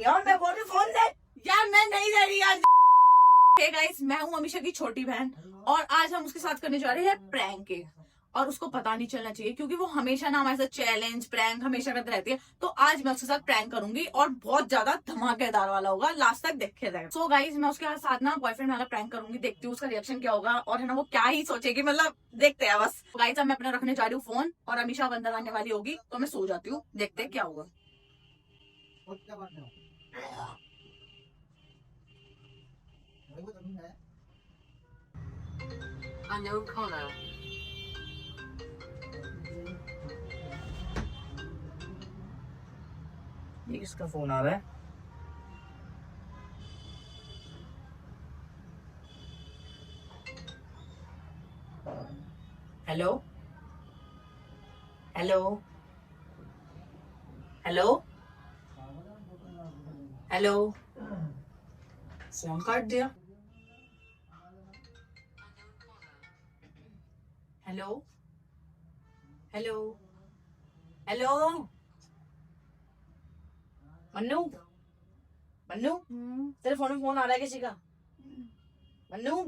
यार मैं बोल रही फोन दे। यार मैं नहीं दे रही यार। हे गाइस, मैं हूँ अमीशा की छोटी बहन और आज हम उसके साथ करने जा रहे हैं प्रैंक। और उसको पता नहीं चलना चाहिए क्योंकि वो हमेशा ना हमारे साथ चैलेंज प्रैंक हमेशा करते रहती है। तो आज मैं उसके साथ प्रैंक करूंगी और बहुत ज्यादा धमाकेदार वाला होगा, लास्ट तक देखे रहेगा। सो गाइस, मैं उसके साथ ना बॉयफ्रेंड वाला प्रैंक करूंगी, देखती हूँ उसका रिएक्शन क्या होगा और है ना वो क्या ही सोचेगी, मतलब देखते हैं बस। गाइस, अब मैं अपना रखने जा रही हूँ फोन और अमीशा अंदर आने वाली होगी तो मैं सो जाती हूँ, देखते हैं क्या होगा। Unknown caller. ये किसका फोन आ रहा है? Hello hello hello hello, phone काट दिया। Hello hello hello, Mannu Mannu, तेरे फोन में फोन आ रहा है किसी का? मन्नू,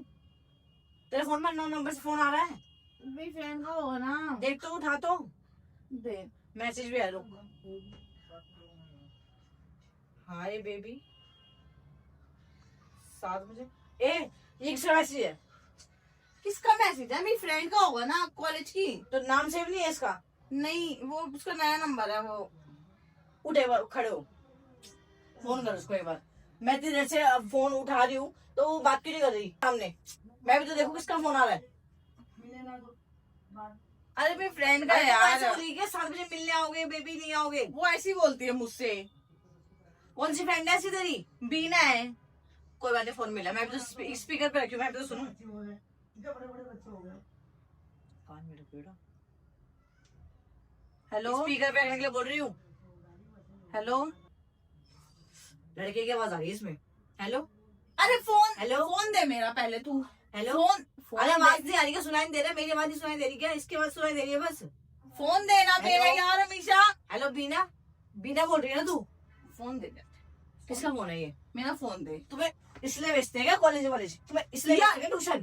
तेरे फोन में अननोन नंबर से फोन आ रहा है? मेरी फ्रेंड का होगा ना, देख तो, उठा तो। दे। मैसेज भी है, रुक। हाय बेबी, 7 बजे। ए, ये किसका मैसेज है? किसका मैसेज है? मेरी फ्रेंड का होगा ना, कॉलेज की। तो नाम सेव नहीं है इसका? नहीं, वो उसका नया नंबर है वो। उठ एक बार, खड़े हो, फोन कर उसको एक बार। मैं तेरे से अब फोन उठा रही हूँ तो वो बात क्यों नहीं कर रही सामने? मैं भी तो देखू किसका फोन आ रहा है। अरे मेरी फ्रेंड का है अरे तो ऐसे यार। बोल रही है, 7 बजे मिलने आओगे बेबी, नहीं आओगे? वो ऐसी बोलती है मुझसे। कौन सी फ्रेंड है ऐसी तेरी? बीना है। कोई बात नहीं, फोन मिला। मैं भी तो स्पीकर पे रखी हूँ, मैं भी तो सुनूं। हेलो स्पीकर पे रखने के लिए बोल रही हूँ। हेलो। लड़के की आवाज आ रही है इसमें। हेलो अरे फोन, हेलो। फोन दे मेरा पहले तू। हेलो, फोन, फोन अरे दे। आवाज नहीं आ रही क्या? सुनाई नहीं दे रहा? मेरी आवाज नहीं सुनाई दे रही क्या? इसकी आवाज सुनाई दे रही है बस। फोन देना मेरा हेलो। यार अमीशा। हेलो बीना, बीना बोल रही है ना तू? फोन दे दे। किसका फोन है ये? मेरा फोन दे। तुम्हें इसलिए भेजते हैं क्या कॉलेज वाले? तुम्हें इसलिए यार। ट्यूशन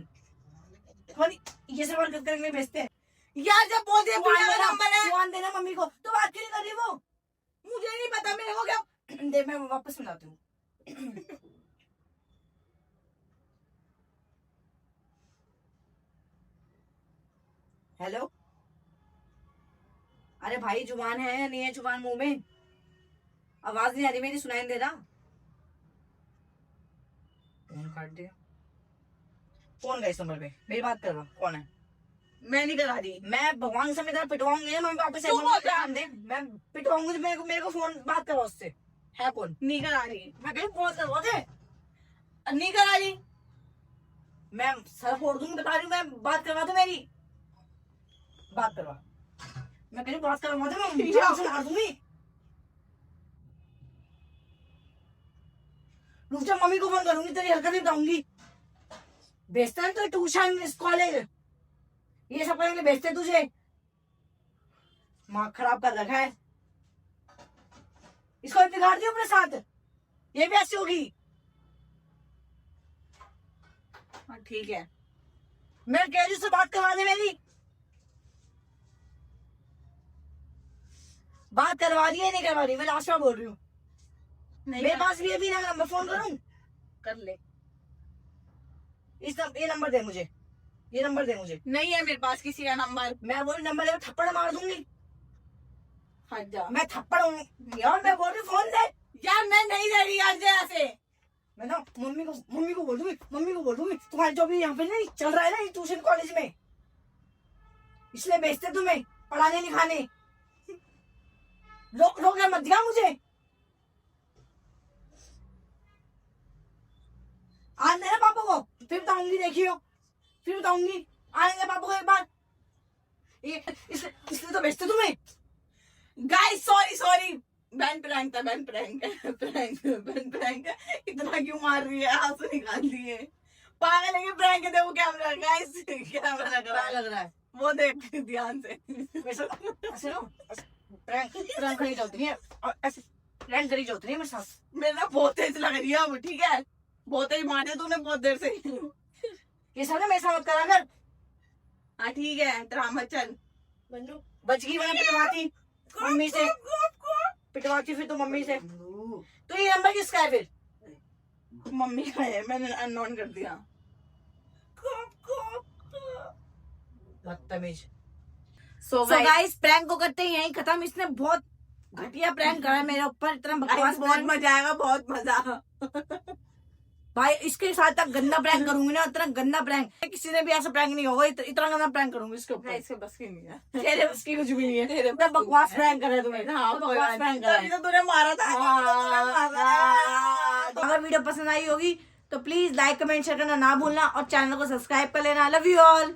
तुम्हारी ये सब हरकत करने के लिए भेजते हैं? यार जब बोलते हैं बीना का नंबर है। फोन देना मम्मी को। तो बात क्यों नहीं कर रही वो? मुझे नहीं पता मेरे को क्या। दे, मैं वापस मिलाती हूँ। हेलो, अरे भाई जुबान है या नहीं है? जुबान मुंह में, आवाज नहीं आ रही मेरी, सुनाई नहीं दे रहा। फोन काट दिया। कौन गया इस नंबर पे? मेरी बात कर रहा, कौन है? मैं नहीं करा रही। मैं भगवान से मेरा पिटवाऊंगी, मैं वापस तू बोल रहा। ध्यान दे, मैं पिटवाऊंगी। मेरे को फोन बात करो उससे। है कौन? नहीं करा रही। मैं कहीं फोन करवा दे। नहीं करा रही। मैं सर फोड़ दूंगी, बता रही हूँ। मैं बात करवा दे मेरी, बात करवा। मैं कहीं बात करवा दे, मैं जान से मार दूंगी। रुक जा, मम्मी को फोन करूंगी, तेरी हरकत नहीं बताऊंगी। भेजता है तो ट्यूशन कॉलेज ये सब करने के लिए भेजते तुझे। माँ खराब कर रखा है इसको, बिगाड़ दियो अपने साथ। ये भी ऐसी होगी। हाँ ठीक है। मैं कह रही हूँ, उससे बात करवा दे मेरी। बात करवा रही है नहीं करवा रही? मैं लास्ट में बोल रही हूँ। मेरे पास भी अभी ना, मैं फोन करूँ? कर ले। ये नंबर दे मुझे, ये नंबर दे मुझे। नहीं है मेरे पास किसी का नंबर। मैं बोल नंबर दे, थप्पड़ मार दूंगी। हट जा। मैं थप्पड़ यार, मैं बोल रही फोन दे। यार मैं नहीं दे रही यार ऐसे। मैं ना मम्मी को बोल दूंगी, मम्मी को बोल दूंगी। तुम्हारे जो भी यहाँ पे नहीं चल रहा है ना ट्यूशन कॉलेज में, इसलिए भेजते तुम्हें पढ़ाने लिखाने। रोक मत दिया मुझे। आने देना पापा को, फिर बताऊंगी, देखियो फिर बताऊंगी। आने दे पापा को एक बार। ये इसलिए तो भेजते तुम्हें। Guys sorry sorry, ban prank था, बैन प्रैंक है, बैन प्रैंक है। इतना क्यों मार रही है? आंसू निकाल दिए। पागल है कि प्रैंक है? देखो कैमरा, गाइस कैमरा लग रहा है। लग रहा है वो देख ध्यान से। ऐसे ना, प्रैंक नहीं चलती है। और ऐसे प्रैंक करी जो उतनी मेरे साथ। मेरा बहुत तेज लग रही है अब, ठीक है, बहुत तेज मारे तूने बहुत देर से। ये सब ना मेरे साथ मत करा कर। हाँ ठीक है, ड्रामा चल। बच गई वरना पिटवाती मम्मी से, पिटवाती फिर तो मम्मी से। तो ये नंबर किसका है फिर? मम्मी का है, मैंने अननोन कर दिया। बदतमीज। सो So guys, प्रैंक को करते ही यहीं खत्म। इसने बहुत घटिया प्रैंक करा है मेरे ऊपर, इतना बकवास बहुत prank। मजा आएगा, बहुत मजा। भाई इसके साथ तक गंदा प्रैंक करूंगी ना, इतना गंदा प्रैंक किसी ने भी ऐसा प्रैंक नहीं होगा। इतना गंदा प्रैंक करूंगी इसके ऊपर। इसके बस की नहीं है। तेरे उसकी कुछ भी नहीं है। तेरे इतना बकवास प्रैंक कर रहे तुमने। हाँ, बकवास प्रैंक कर तभी तो तूने मारा था। अगर वीडियो पसंद आई होगी तो प्लीज लाइक कमेंट शेयर करना ना भूलना और चैनल को सब्सक्राइब कर लेना। Love you all.